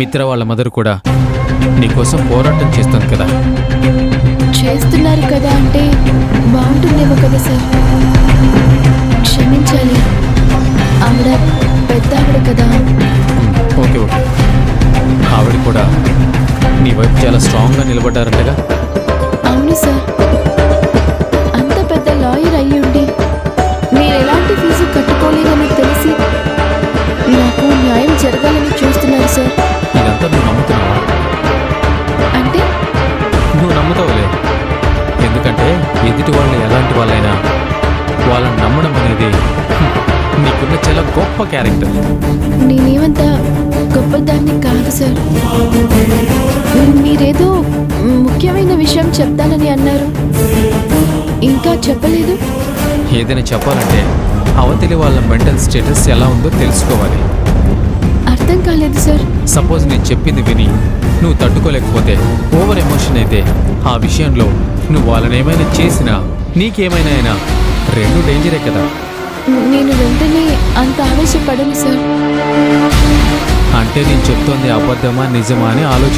చైత్ర వాళ్ళ మదర్ కూడా నీకోసం పోరాటం చేస్తుంది కదా. చేస్తున్నారు కదా అంటే బాగుంటుందేమో కదా సార్. క్షమించాలి, ఆవిడ పెద్ద ఆవిడ కదా. ఓకే ఓకే, ఆవిడ కూడా నీ వైపు చాలా స్ట్రాంగ్గా నిలబడ్డారంటగా. అవును సార్, అంత పెద్ద లాయర్ అయ్యి ఉండి నేను ఎలాంటి ఫీజు కట్టుకోలేదని తెలిసి నాకు న్యాయం జరగాలని చూస్తున్నారు సార్. ఇదంతా నువ్వు నమ్ముతున్నావా? అంటే నువ్వు నమ్ముతావులే, ఎందుకంటే ఎదుటి వాళ్ళు ఎలాంటి వాళ్ళైనా వాళ్ళని నమ్మడం అనేది నీకున్న చాలా గొప్ప క్యారెక్టర్. నేనేమంత గొప్పదాన్ని కాదు సార్. మీరేదో ముఖ్యమైన విషయం చెప్తానని అన్నారు, ఇంకా చెప్పలేదు. ఏదైనా చెప్పాలంటే అవతలి వాళ్ళ మెంటల్ స్టేటస్ ఎలా ఉందో తెలుసుకోవాలి. అర్థం కాలేదు సార్. సపోజ్ నేను చెప్పింది విని నువ్వు తట్టుకోలేకపోతే, ఓవర్ ఎమోషన్ అయితే, ఆ విషయంలో నువ్వు వాళ్ళని ఏమైనా చేసినా నీకేమైనా అయినా రెండు డేంజరే కదా. నేను వెంటనే అంత ఆవేశపడను సార్. అంటే నేను చెప్తోంది అబద్ధమా నిజమా అని ఆలోచిస్తాను.